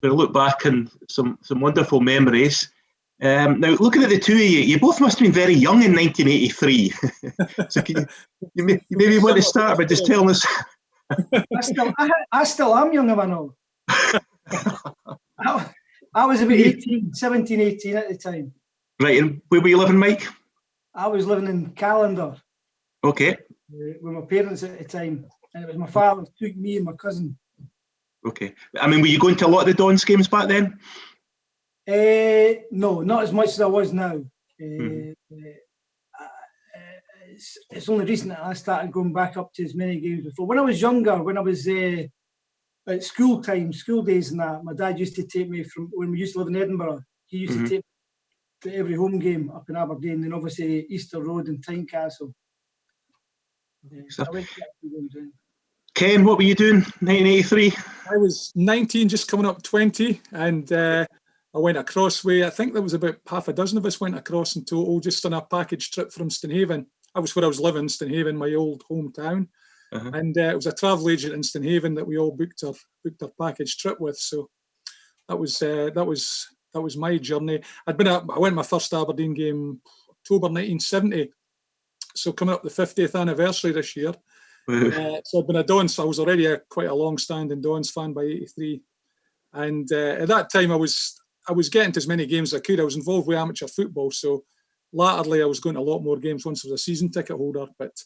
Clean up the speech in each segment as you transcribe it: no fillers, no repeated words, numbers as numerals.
But I look back on some wonderful memories. Now, looking at the two of you, you both must have been very young in 1983. So you maybe want to start by just telling us. I still am young, if I know. I was about 17, 18 at the time. Right, and where were you living, Mike? I was living in Callander. Okay. With my parents at the time. And it was my father who took me and my cousin. Okay. I mean, were you going to a lot of the Dons games back then? No, not as much as I was now. It's only recent that I started going back up to as many games before. When I was younger, when I was at school days and that, my dad used to take me from, when we used to live in Edinburgh, he used to take me to every home game up in Aberdeen, and obviously Easter Road and Tynecastle. Ken, what were you doing 1983? I was 19, just coming up 20, and I went across way. I think there was about half a dozen of us went across in total, just on a package trip from Stonehaven. That was where I was living, Stonehaven, my old hometown. And it was a travel agent in Stonehaven that we all booked our package trip with. So that was my journey. I went to my first Aberdeen game October 1970. So coming up the 50th anniversary this year. So I've been a Dons. I was already quite a long-standing Dons fan by '83, and at that time I was getting to as many games as I could. I was involved with amateur football, so latterly I was going to a lot more games once I was a season ticket holder. But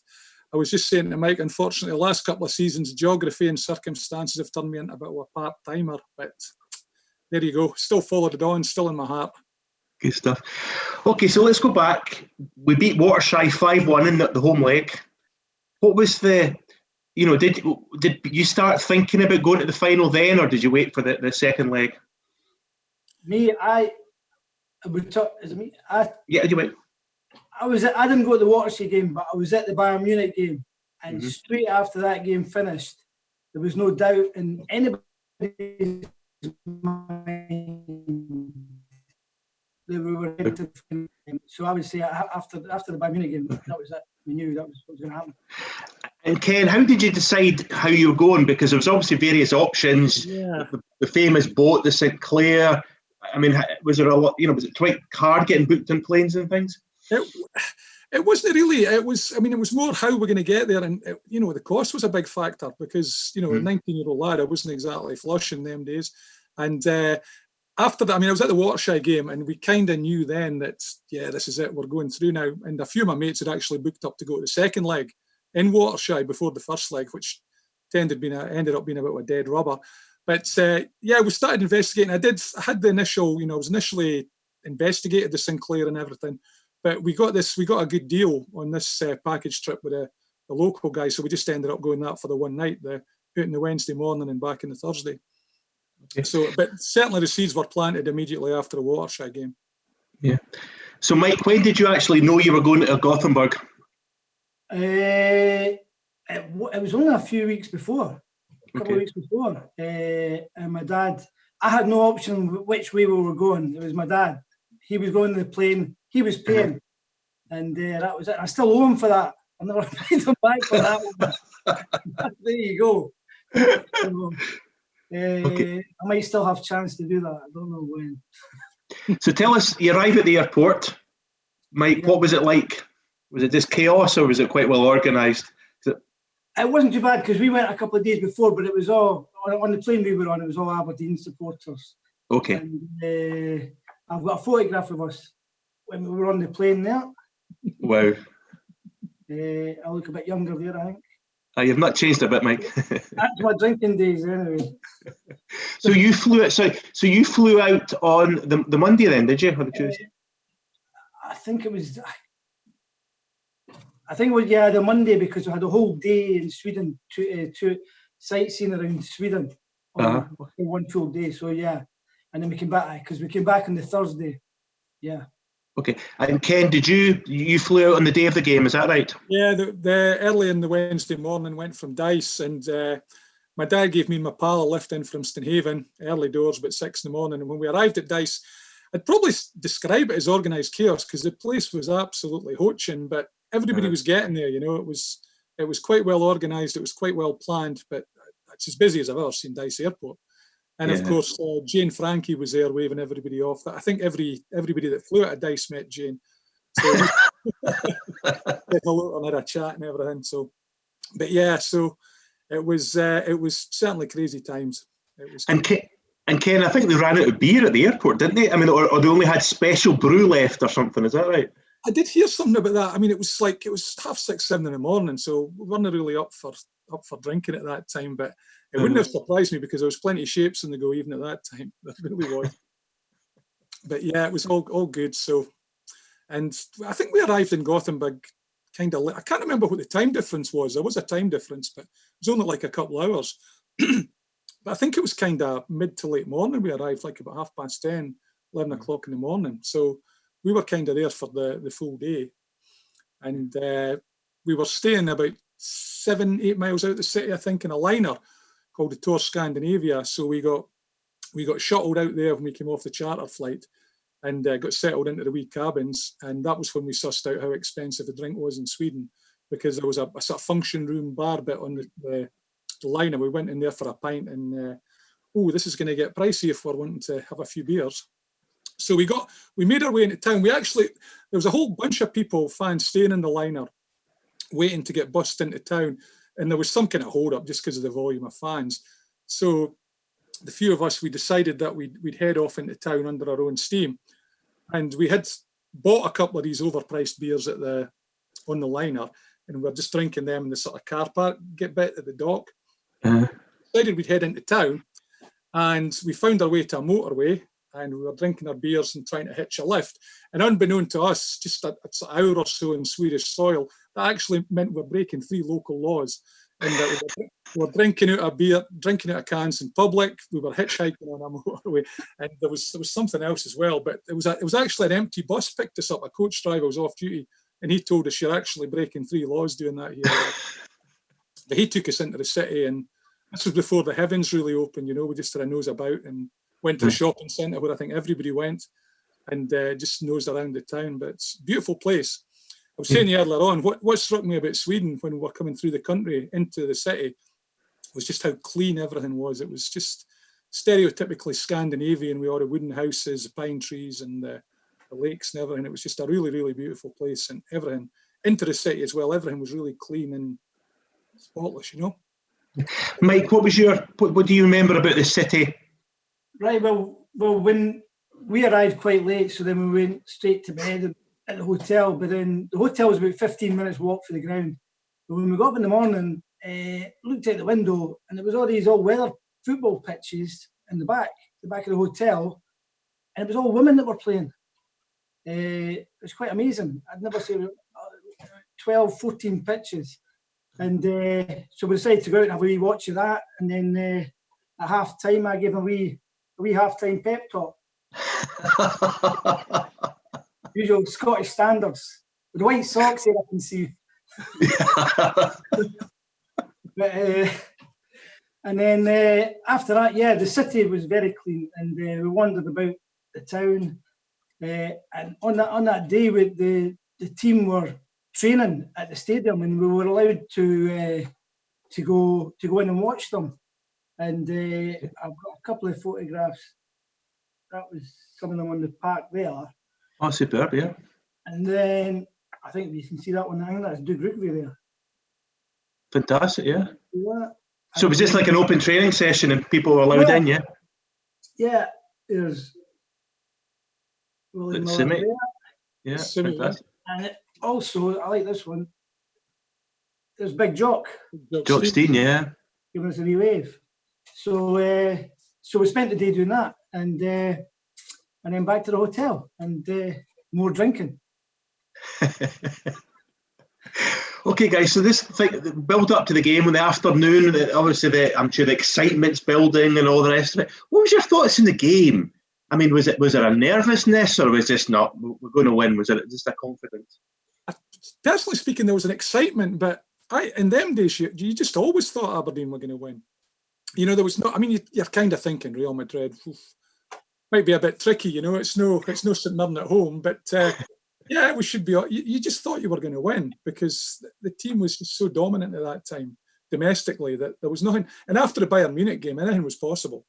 I was just saying to Mike, unfortunately, the last couple of seasons, geography and circumstances have turned me into a bit of a part-timer. But there you go. Still follow the Dons, still in my heart. Good stuff. Okay, so let's go back. We beat Watershire 5-1 in the home leg. What was did you start thinking about going to the final then, or did you wait for the second leg? I didn't go to the Watershire game, but I was at the Bayern Munich game, and straight after that game finished, there was no doubt in anybody's mind that we were headed to the final. So I would say after the Bayern Munich game, that was it. We knew that was what was going to happen. And Ken, how did you decide how you were going? Because there was obviously various options. Yeah. The famous boat, the St. Clair. I mean, was there a lot? Was it quite hard getting booked on planes and things? It wasn't really. It was more how we're going to get there, and the cost was a big factor because a 19-year-old lad, I wasn't exactly flush in them days, and. After that, I was at the Watershire game, and we kind of knew then that, this is it, we're going through now. And a few of my mates had actually booked up to go to the second leg in Watershire before the first leg, which ended up being a bit of a dead rubber. But we started investigating. I had the initial, I was initially investigated the Sinclair and everything, but we got a good deal on this package trip with the local guys. So we just ended up going that for the one night, out in the Wednesday morning and back in the Thursday. Okay. So, but certainly the seeds were planted immediately after the Watershire game. Yeah. So, Mike, when did you actually know you were going to Gothenburg? It was only a few weeks before, a couple of weeks before. And my dad, I had no option which way we were going. It was my dad. He was going to the plane. He was paying. And that was it. I still owe him for that. I never paid him back for that one. There you go. I might still have a chance to do that. I don't know when. So tell us, you arrived at the airport. Mike, what was it like? Was it just chaos, or was it quite well organised? It wasn't too bad because we went a couple of days before, but it was all, on the plane we were on, it was all Aberdeen supporters. Okay. And I've got a photograph of us when we were on the plane there. Wow. I look a bit younger there, I think. You've not changed a bit, Mike. That's my drinking days, anyway. So you flew out. So you flew out on the Monday, then, did you, or the Tuesday? I think it was. The Monday, because we had a whole day in Sweden to sightseeing around Sweden on one full day. So and then we came back because we came back on the Thursday. Yeah. Okay, and Ken, did you flew out on the day of the game? Is that right? Yeah, the early in the Wednesday morning went from Dice, and my dad gave me and my pal a lift in from Stonehaven, early doors, about 6 in the morning. And when we arrived at Dice, I'd probably describe it as organised chaos because the place was absolutely hoaching, but everybody was getting there. It was quite well organised. It was quite well planned, but it's as busy as I've ever seen Dice Airport. And of course, Jane Frankie was there waving everybody off. I think everybody that flew out of Dice met Jane. So said hello and had a chat and everything. So, but yeah, so it was certainly crazy times. It was. And Ken, I think they ran out of beer at the airport, didn't they? I mean, or they only had special brew left or something. Is that right? I did hear something about that. I mean, it was 6:30, 7 in the morning, so we weren't really up for drinking at that time. But it wouldn't have surprised me because there was plenty of shapes in the go even at that time. There really was. But yeah, it was all good. So, and I think we arrived in Gothenburg kind of late. I can't remember what the time difference was. There was a time difference, but it was only like a couple of hours. But I think it was kind of mid to late morning. We arrived like about 10:30, 11 o'clock in the morning. So we were kind of there for the full day. And we were staying about 7-8 miles out of the city, I think, in a liner called the Tour Scandinavia. So we got shuttled out there when we came off the charter flight and got settled into the wee cabins. And that was when we sussed out how expensive the drink was in Sweden, because there was a sort of function room bar bit on the liner. We went in there for a pint and this is going to get pricey if we're wanting to have a few beers. So we made our way into town. There was a whole bunch of people, fans, staying in the liner waiting to get bussed into town, and there was some kind of hold up just because of the volume of fans. So the few of us, we decided that we'd head off into town under our own steam, and we had bought a couple of these overpriced beers on the liner, and we were just drinking them in the sort of car park bit at the dock. Decided we'd head into town, and we found our way to a motorway, and we were drinking our beers and trying to hitch a lift. And unbeknown to us, just an hour or so in Swedish soil, that actually meant we were breaking 3 local laws. And that we were drinking out of cans in public. We were hitchhiking on a motorway, and there was something else as well. But it was actually an empty bus picked us up. A coach driver was off duty, and he told us, "You're actually breaking 3 laws doing that here." But he took us into the city, and this was before the heavens really opened. We just had a nose about and went to the shopping centre where I think everybody went, and just nosed around the town. But it's a beautiful place. I was saying earlier on, what struck me about Sweden when we were coming through the country into the city was just how clean everything was. It was just stereotypically Scandinavian, with all the wooden houses, the pine trees, and the lakes and everything. It was just a really, really beautiful place, and everything into the city as well. Everything was really clean and spotless, Mike, what do you remember about the city? Right, well, when we arrived quite late, so then we went straight to bed at the hotel, but then the hotel was about 15 minutes walk for the ground. But when we got up in the morning, looked out the window, and there was all these all-weather football pitches in the back of the hotel, and it was all women that were playing. It was quite amazing. I'd never seen 12, 14 pitches. And so we decided to go out and have a wee watch of that, and then at half-time I gave a wee half-time pep talk. Usual Scottish standards. With the white socks here, I can see. But, and then after that, the city was very clean, and we wandered about the town. And on that day, with the team were training at the stadium, and we were allowed to go in and watch them. And I've got a couple of photographs. That was some of them on the park there. Oh, superb, yeah. And then I think you can see that one. I think that's Doug Rugby there. Fantastic, yeah. Yeah. So it was just like an open training session and people were allowed in, yeah? Yeah, there's William Miller there. Yeah, fantastic. And also, I like this one. There's Big Jock. Jock Steen, yeah. Giving us a wee wave. So we spent the day doing that, and then back to the hotel and more drinking. Okay, guys. So this build up to the game in the afternoon. Obviously, I'm sure the excitement's building and all the rest of it. What was your thoughts in the game? I mean, was there a nervousness, or was this not? We're going to win. Was it just a confidence? Personally speaking, there was an excitement, but in them days, you just always thought Aberdeen were going to win. There was no. I mean, you're kind of thinking Real Madrid might be a bit tricky. It's no St Mirren at home, but we should be. You just thought you were going to win because the team was just so dominant at that time domestically that there was nothing. And after the Bayern Munich game, anything was possible.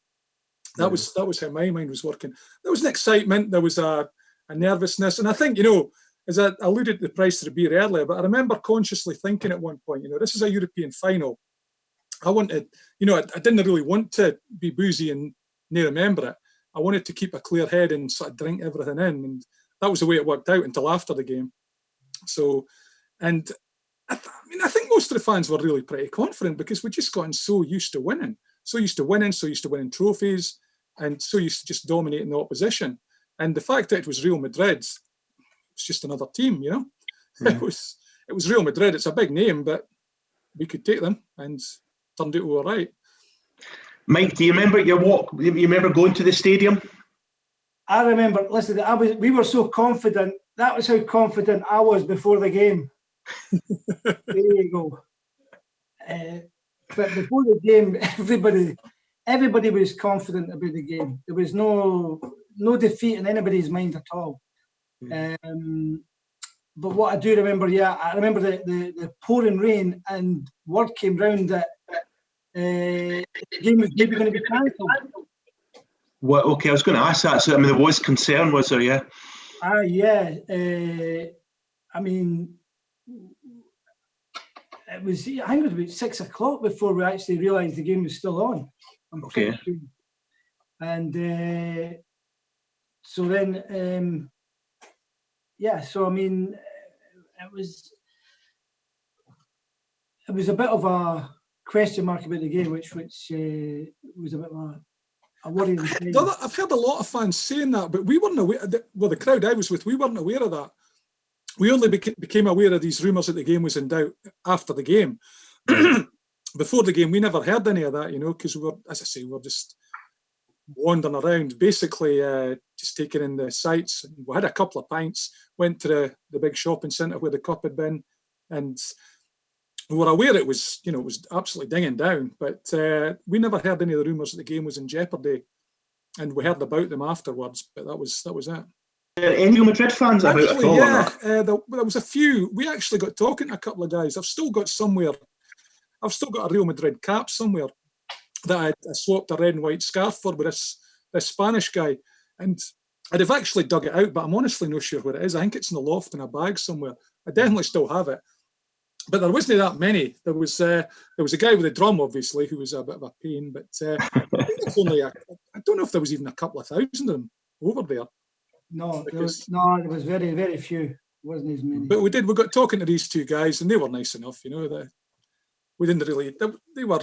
That was how my mind was working. There was an excitement, there was a nervousness, and I think, as I alluded to the price of the beer earlier, but I remember consciously thinking at one point, this is a European final. I wanted, I didn't really want to be boozy and not remember it. I wanted to keep a clear head and sort of drink everything in, and that was the way it worked out until after the game. So, and I think most of the fans were really pretty confident because we'd just gotten so used to winning, so used to winning trophies, and so used to just dominating the opposition. And the fact that it was Real Madrid, it's just another team, Yeah. It was Real Madrid. It's a big name, but we could take them, and turned out we were right. Mike, do you remember your walk? You remember going to the stadium? I remember. Listen, we were so confident. That was how confident I was before the game. There you go. But before the game, everybody was confident about the game. There was no defeat in anybody's mind at all. But what I do remember, I remember the pouring rain, and word came round that the game was maybe going to be cancelled. Well, okay, I was going to ask that. So, there was concern, was there? Yeah. Yeah. It was. I think it was about 6 o'clock before we actually realised the game was still on. Okay. And so then, So it was a bit of a question mark about the game, which was a bit of a worrying thing. I've heard a lot of fans saying that, but we weren't aware. The crowd I was with, we weren't aware of that. We only became aware of these rumours that the game was in doubt after the game. Before the game, we never heard any of that, because we were, as I say, we were just wandering around, basically just taking in the sights. We had a couple of pints, went to the big shopping centre where the cup had been, and we were aware it was, it was absolutely dinging down, but we never heard any of the rumours that the game was in jeopardy, and we heard about them afterwards, but that was it. Any Real Madrid fans about it all? Yeah, there was a few. We actually got talking to a couple of guys. I've still got a Real Madrid cap somewhere that I swapped a red and white scarf for with this Spanish guy, and I'd have actually dug it out, but I'm honestly not sure where it is. I think it's in the loft in a bag somewhere. I definitely still have it, but there wasn't that many. There was a guy with a drum, obviously, who was a bit of a pain, but I think it's only I don't know if there was even a couple of thousand of them over there. No, there was very, very few. It wasn't as many. But we got talking to these two guys, and they were nice enough, we didn't really. They were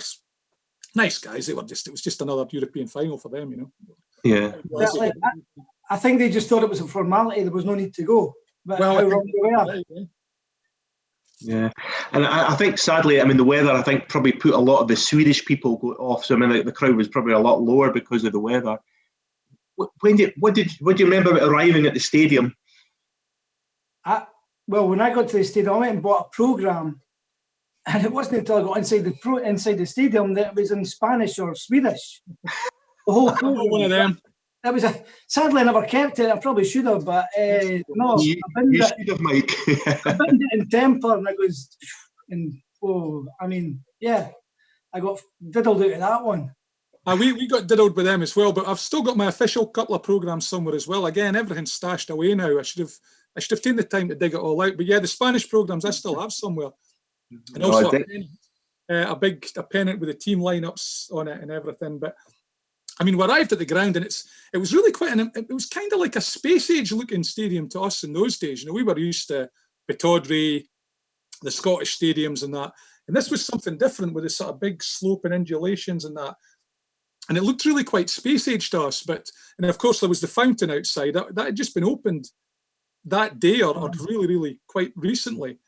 nice guys. It was just another European final for them, Yeah. I think they just thought it was a formality. There was no need to go. But how wrong they were. Right, Yeah, and I think sadly, the weather, I think, probably put a lot of the Swedish people off. So the crowd was probably a lot lower because of the weather. What do you remember about arriving at the stadium? When I got to the stadium, I went and bought a programme, and it wasn't until I got inside the stadium that it was in Spanish or Swedish. The whole programme. One of them. That was sadly I never kept it. I probably should have, but no. You should have, Mike. I binned it in temper, and I got diddled out of that one. We got diddled with them as well, but I've still got my official couple of programmes somewhere as well. Again, everything's stashed away now. I should have taken the time to dig it all out. But yeah, the Spanish programmes I still have somewhere, and also a pennant with the team lineups on it and everything. But we arrived at the ground, and it was really it was kind of like a space age looking stadium to us in those days. We were used to Pittodrie, the Scottish stadiums and that, and this was something different with the sort of big slope and undulations and that. And it looked really quite space age to us, and of course there was the fountain outside that had just been opened that day or really, really quite recently,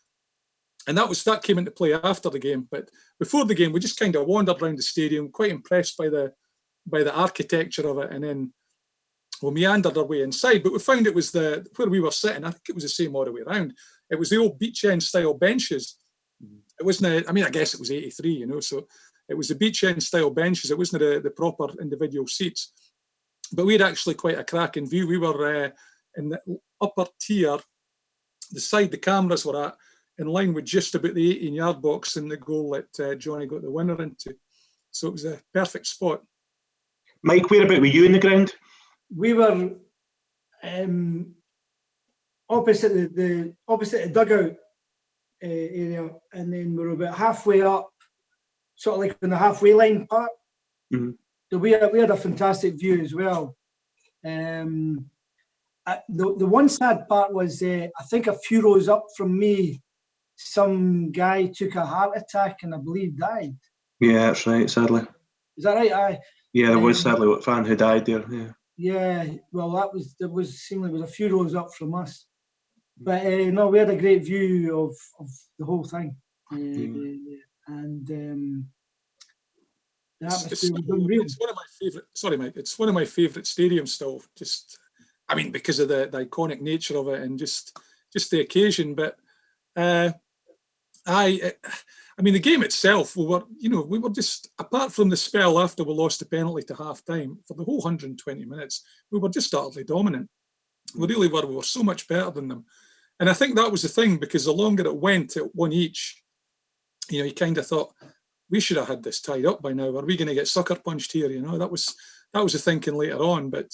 and that came into play after the game. But before the game, we just kind of wandered around the stadium, quite impressed by the architecture of it, and then we meandered our way inside. But we found it was where we were sitting. I think it was the same all the way around. It was the old beach end style benches. It wasn't. I guess it was '83, so. It was the beach end style benches. It wasn't the proper individual seats, but we had actually quite a cracking view. We were in the upper tier, the side the cameras were at, in line with just about the 18-yard box and the goal that Johnny got the winner into. So it was a perfect spot. Mike, whereabout were you in the ground? We were opposite the dugout area, and then we were about halfway up, sort of like in the halfway line part. Mhm. So we had a fantastic view as well. The one sad part was I think a few rows up from me, some guy took a heart attack and I believe died. Yeah, that's right, sadly. Is that right? Aye. Yeah, there was sadly a fan who died there, yeah. Yeah, well, there was seemingly was a few rows up from us. But no, we had a great view of the whole thing. And the atmosphere was unreal. It's one of my favourite. Sorry, Mike. It's one of my favourite stadiums still. Just, I mean, because of the iconic nature of it and just the occasion. But I mean, the game itself, we were just, apart from the spell after we lost the penalty to half time, for the whole 120 minutes, we were just utterly dominant. We really were. We were so much better than them. And I think that was the thing, because the longer it went at one each, you kind of thought, we should have had this tied up by now. Are we going to get sucker punched here? That was the thinking later on. But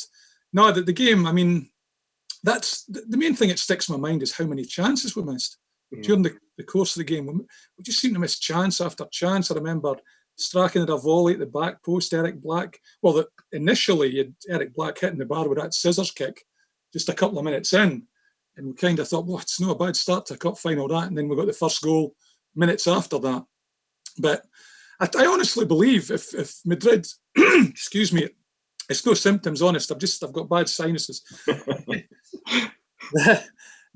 no, the game, I mean, that's the main thing that sticks in my mind is how many chances we missed during the course of the game. We just seemed to miss chance after chance. I remember Strachan had a volley at the back post, Eric Black. Well, initially, Eric Black hitting the bar with that scissors kick just a couple of minutes in. And we kind of thought, well, it's not a bad start to a cup final, that. And then we got the first goal minutes after that. But I honestly believe if Madrid, excuse me, it's no symptoms, honest. I've got bad sinuses.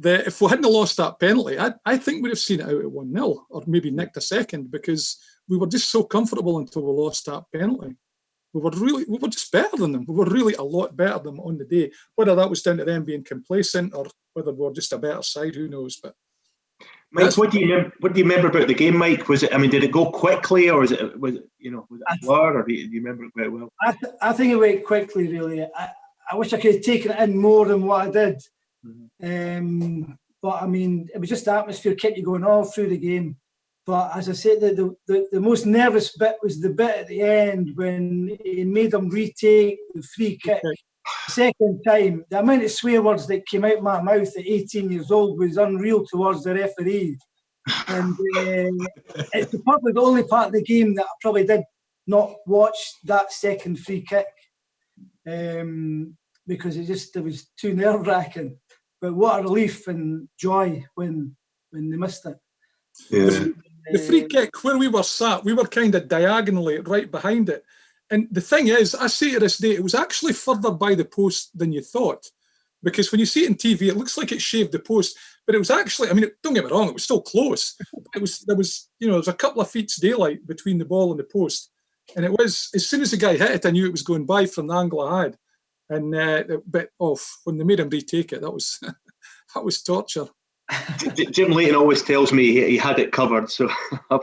If we hadn't lost that penalty, I think we'd have seen it out at 1-0 or maybe nicked a second, because we were just so comfortable until we lost that penalty. We were just better than them. We were really a lot better than them on the day. Whether that was down to them being complacent or whether we were just a better side, who knows? But Mike, what do you remember about the game, Mike? Was it? I mean, did it go quickly, or was it a blur, or do you remember it quite well? I think it went quickly, really. I wish I could have taken it in more than what I did. Mm-hmm. But I mean, it was just the atmosphere kept you going all through the game. But as I said, the most nervous bit was the bit at the end when he made them retake the free kick. Second time, the amount of swear words that came out of my mouth at 18 years old was unreal towards the referee. And it's probably the only part of the game that I probably did not watch that second free kick, because it was too nerve-wracking. But what a relief and joy when they missed it. Yeah. The free kick, where we were sat, we were kind of diagonally right behind it. And the thing is, I say to this day, it was actually further by the post than you thought. Because when you see it on TV, it looks like it shaved the post. But it was actually, I mean, don't get me wrong, it was still close. There was a couple of feet's daylight between the ball and the post. And it was, as soon as the guy hit it, I knew it was going by from the angle I had. And but when they made him retake it, that was torture. Jim Layton always tells me he had it covered, so that.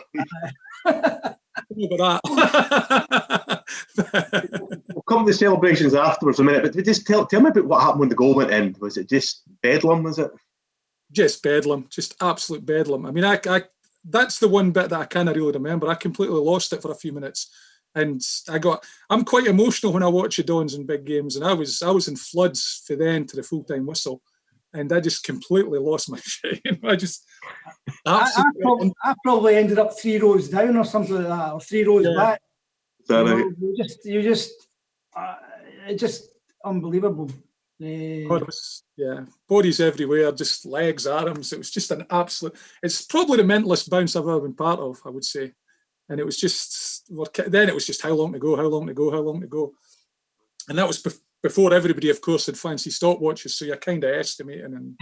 We'll come to the celebrations afterwards in a minute, but just tell me about what happened when the goal went in. Was it just bedlam, was it? Just bedlam, just absolute bedlam. I mean, I that's the one bit that I kind of really remember. I completely lost it for a few minutes. And I'm quite emotional when I watch the Dons in big games, and I was in floods for then to the full-time whistle. And I just completely lost my shit. I probably ended up 3 rows down or something like that, or 3 rows back. Is that right? It's just unbelievable. Bodies everywhere, just legs, arms. It was just an absolute. It's probably the mentalest bounce I've ever been part of, I would say. And it was just how long to go. And that was before everybody, of course, had fancy stopwatches, so you're kind of estimating. And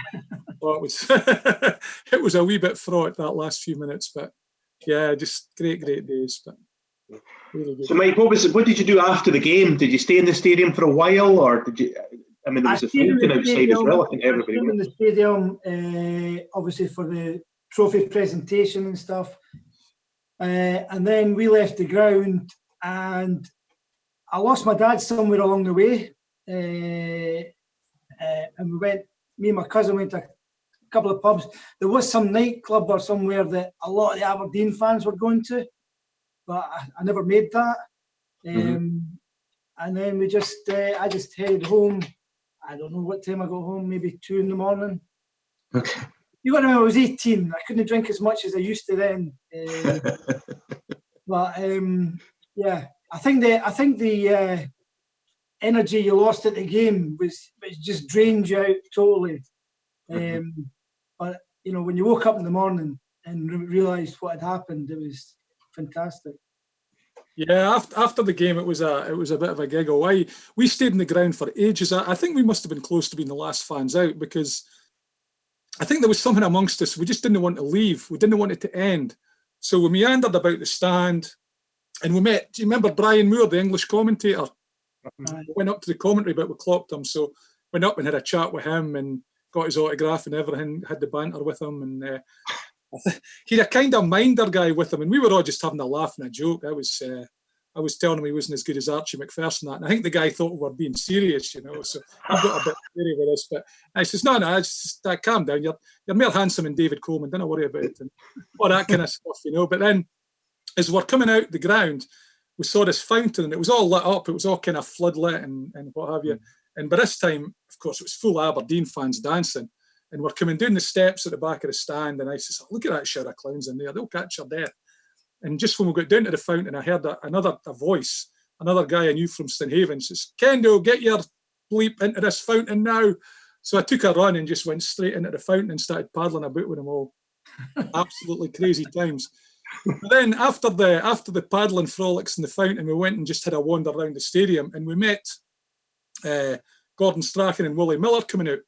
it was a wee bit fraught that last few minutes, but yeah, just great days. But really good. So, Mike, what did you do after the game? Did you stay in the stadium for a while, or did you? I mean, there was a fountain outside as well. I think everybody was in the stadium, obviously for the trophy presentation and stuff, and then we left the ground, and I lost my dad somewhere along the way. And me and my cousin went to a couple of pubs. There was some nightclub or somewhere that a lot of the Aberdeen fans were going to, but I never made that. and then we just I just headed home. I don't know what time I got home, maybe 2 in the morning. Okay. You got to remember, I was 18. I couldn't drink as much as I used to then. But yeah, I think the energy you lost at the game was just drained you out totally. But you know, when you woke up in the morning and realised what had happened, it was fantastic. Yeah, after the game, it was a bit of a giggle. We stayed in the ground for ages. I think we must have been close to being the last fans out, because I think there was something amongst us. We just didn't want to leave. We didn't want it to end. So we meandered about the stand, and we met. Do you remember Brian Moore, the English commentator? We went up to the commentary, but we clocked him. So went up and had a chat with him and got his autograph and everything. Had the banter with him, and he had a kind of minder guy with him, and we were all just having a laugh and a joke. I was telling him he wasn't as good as Archie McPherson, and I think the guy thought we were being serious, you know. So he got a bit weary with us, but I says, no, just calm down. You're more handsome than David Coleman. Don't worry about it, and all that kind of stuff, you know. But then, as we're coming out the ground, we saw this fountain, and it was all lit up. It was all kind of floodlit and what have you. And by this time, of course, it was full Aberdeen fans dancing. And we're coming down the steps at the back of the stand, and I says, look at that shower of clowns in there. They'll catch your death. And just when we got down to the fountain, I heard a voice, another guy I knew from Stonehaven, says, Kendo, get your bleep into this fountain now. So I took a run and just went straight into the fountain and started paddling about with them all. Absolutely crazy times. But then after the paddling frolics in the fountain, we went and just had a wander around the stadium, and we met Gordon Strachan and Willie Miller coming out.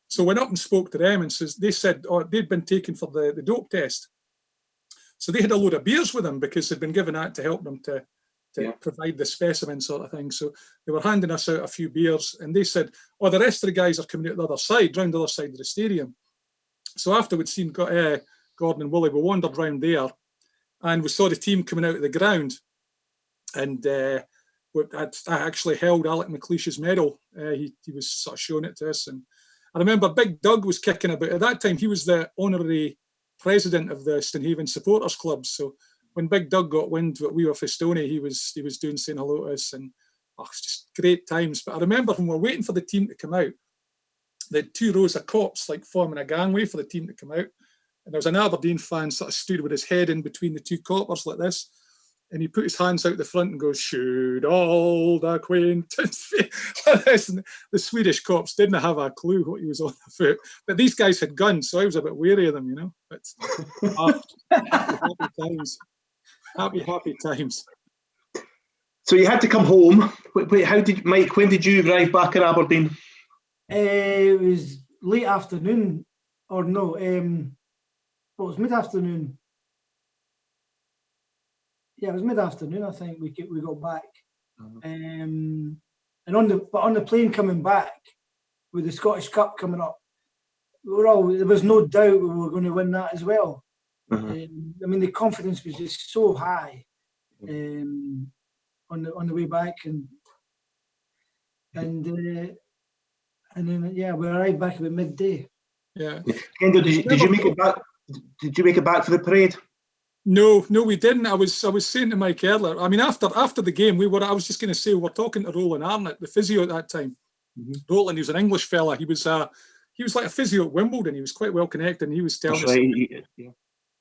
So I went up and spoke to them, and they said they'd been taken for the dope test. So they had a load of beers with them because they'd been given that to help them to provide the specimen sort of thing. So they were handing us out a few beers, and they said, the rest of the guys are coming out the other side, round the other side of the stadium. So after we'd seen Gordon and Willie, we wandered round there, and we saw the team coming out of the ground. And I actually held Alec McLeish's medal. He was sort of showing it to us. And I remember Big Doug was kicking about. At that time, he was the honorary president of the Stonehaven Supporters Club. So when Big Doug got wind that we were for Stoney, he was doing saying hello to us, and it was just great times. But I remember when we were waiting for the team to come out, they had 2 rows of cops like forming a gangway for the team to come out, and there was an Aberdeen fan sort of stood with his head in between the 2 coppers like this, and he put his hands out the front and goes, "Should old acquaintance," and the Swedish cops didn't have a clue what he was on about. But these guys had guns, so I was a bit wary of them, you know. But happy times. Happy times. So you had to come home. Wait, when did you arrive back in Aberdeen? It was late afternoon, or no, it was mid-afternoon. Yeah, it was mid-afternoon, I think, we got back. And on the plane coming back, with the Scottish Cup coming up, there was no doubt we were going to win that as well. I mean, the confidence was just so high on the way back, and then we arrived back about midday. Yeah. Kendo, did you make it back? Did you make it back for the parade? No, we didn't. I was saying to Mike earlier. I mean, after the game, I was just going to say, we were talking to Roland Arnott, the physio at that time. Roland, he was an English fella. He was like a physio at Wimbledon. He was quite well connected, and he was telling us,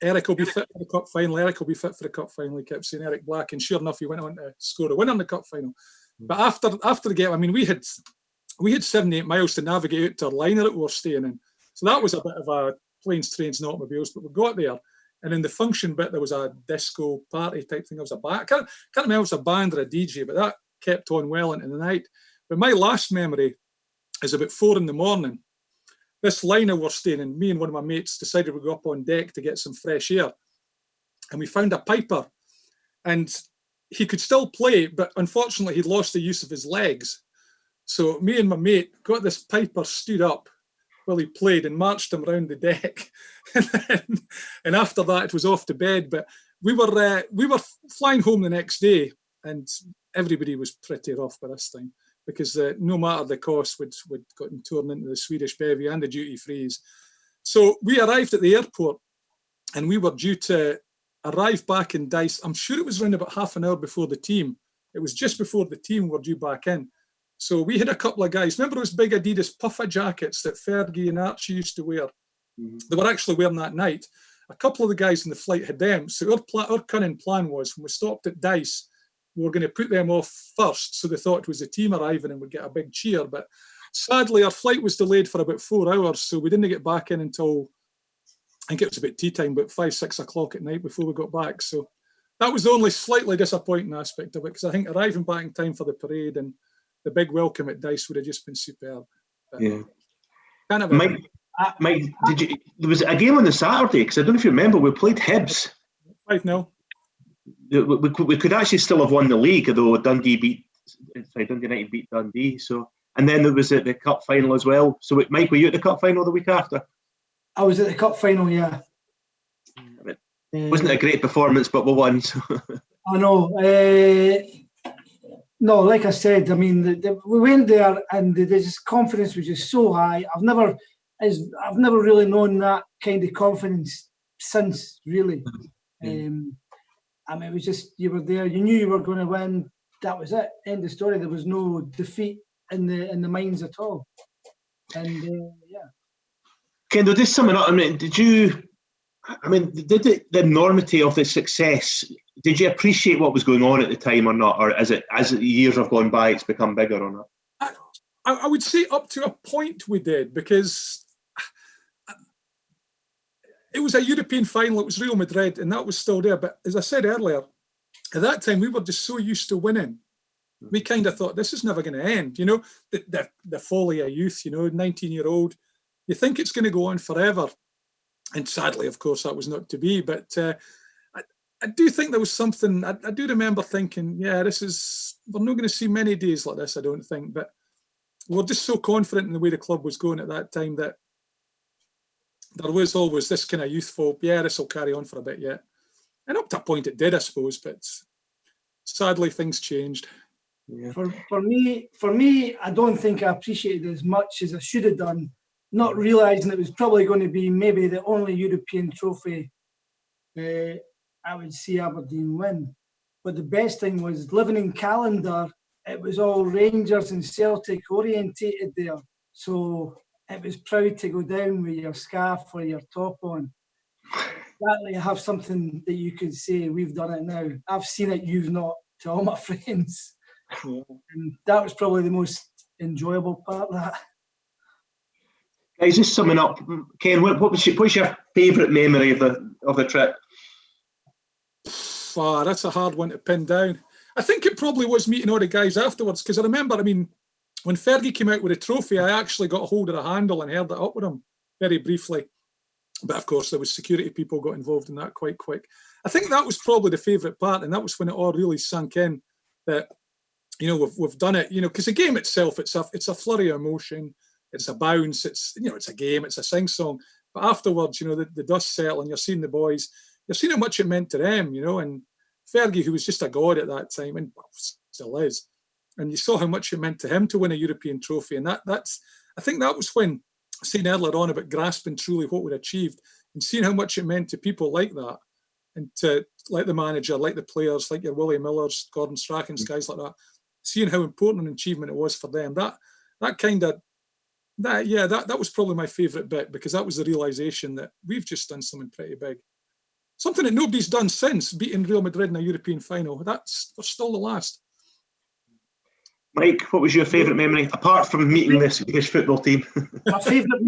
Eric will be fit for the cup final. Eric will be fit for the cup final. He kept saying Eric Black, and sure enough, he went on to score a winner in the cup final. But after the game, I mean, we had 7-8 miles to navigate out to our liner that we were staying in. So that was a bit of a planes, trains, and automobiles. But we got there, and in the function bit, there was a disco party type thing. There was a band. I can't remember if it was a band or a DJ, but that kept on well into the night. But my last memory is about 4 a.m. This liner we're staying in, me and one of my mates decided we'd go up on deck to get some fresh air. And we found a piper. And he could still play, but unfortunately he'd lost the use of his legs. So me and my mate got this piper stood up while he played and marched him around the deck. And after that, it was off to bed. But we were flying home the next day, and everybody was pretty rough by this time, because no matter the cost, we'd gotten torn into the Swedish bevy and the duty frees. So we arrived at the airport, and we were due to arrive back in Dice. I'm sure it was around about half an hour before the team, It was just before the team were due back in. So we had a couple of guys. Remember those big Adidas puffer jackets that Fergie and Archie used to wear? Mm-hmm. They were actually wearing that night. A couple of the guys in the flight had them. So our cunning plan was, when we stopped at Dice, we were going to put them off first. So they thought it was the team arriving and we'd get a big cheer. But sadly, our flight was delayed for about 4 hours. So we didn't get back in until, I think it was about tea time, about 5, 6 o'clock at night before we got back. So that was the only slightly disappointing aspect of it, because I think arriving back in time for the parade and the big welcome at Dice would have just been superb. But yeah. Mike, there was a game on the Saturday, because I don't know if you remember, we played Hibs. 5-0. We could actually still have won the league, although Dundee United beat Dundee. So, and then there was the cup final as well. So, Mike, were you at the cup final the week after? I was at the cup final, yeah. Wasn't it a great performance, but we won. So. I know. No, like I said, I mean, we went there and the confidence was just so high. I've never really known that kind of confidence since, really. I mean, it was just, you were there, you knew you were going to win. That was it. End of story. There was no defeat in the minds at all. And yeah. Kendall, just summing up, did the enormity of the success, did you appreciate what was going on at the time or not? Or as the years have gone by, it's become bigger or not? I would say up to a point we did, because it was a European final, it was Real Madrid, and that was still there. But as I said earlier, at that time, we were just so used to winning. We kind of thought, this is never going to end. You know, the folly of youth, 19-year-old. You think it's going to go on forever. And sadly, of course, that was not to be. But I do think there was something, I do remember thinking, we're not going to see many days like this, I don't think. But we're just so confident in the way the club was going at that time that there was always this kind of youthful, this will carry on for a bit yet. And up to a point it did, I suppose, but sadly things changed. Yeah. For me, I don't think I appreciated it as much as I should have done, not realising it was probably going to be maybe the only European trophy I would see Aberdeen win. But the best thing was, living in Callander, it was all Rangers and Celtic orientated there. So it was proud to go down with your scarf or your top on. Exactly, have something that you could say, we've done it now. I've seen it, you've not, to all my friends. Yeah. And that was probably the most enjoyable part of that. Guys, just summing up, Ken, what's your favourite memory of the trip? That's a hard one to pin down. I think it probably was meeting all the guys afterwards, because I remember, when Fergie came out with a trophy, I actually got a hold of the handle and held it up with him very briefly. But of course, there was security people got involved in that quite quick. I think that was probably the favourite part, and that was when it all really sank in that, we've done it. Because the game itself, it's a flurry of emotion, it's a bounce, it's a game, it's a sing-song. But afterwards, the dust settled and you're seeing the boys, you're seeing how much it meant to them, and Fergie, who was just a god at that time, and still is, and you saw how much it meant to him to win a European trophy. And I think that was when, saying earlier on about grasping truly what we'd achieved and seeing how much it meant to people like that, and to like the manager, like the players, like your Willie Millers, Gordon Strachan's, guys like that, seeing how important an achievement it was for them. That was probably my favourite bit, because that was the realisation that we've just done something pretty big. Something that nobody's done since, beating Real Madrid in a European final. We're still the last. Mike, what was your favourite memory, apart from meeting the Swedish football team? My favourite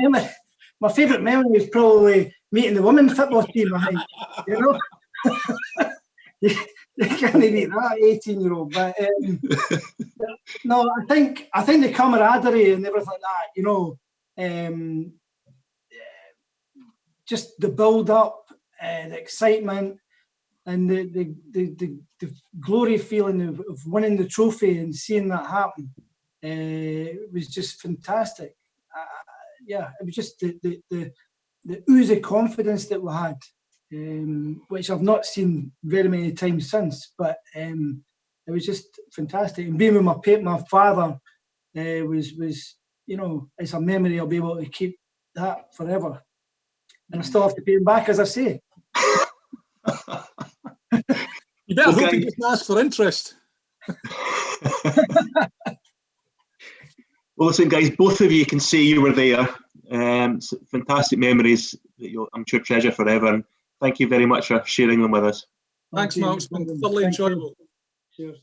memory is probably meeting the women's football team, I think. You can't beat that 18-year-old. But no, I think the camaraderie and everything like that, just the build-up, the excitement, and the glory feeling of winning the trophy and seeing that happen, it was just fantastic. It was just the ooze of confidence that we had, which I've not seen very many times since. But it was just fantastic. And being with my father was it's a memory I'll be able to keep that forever. And I still have to pay him back, as I say. You better hope he doesn't ask for interest. Well, listen, guys, both of you can say you were there. Fantastic memories that you'll, I'm sure, treasure forever. And thank you very much for sharing them with us. Thanks, Mark. It's been thoroughly enjoyable. Cheers.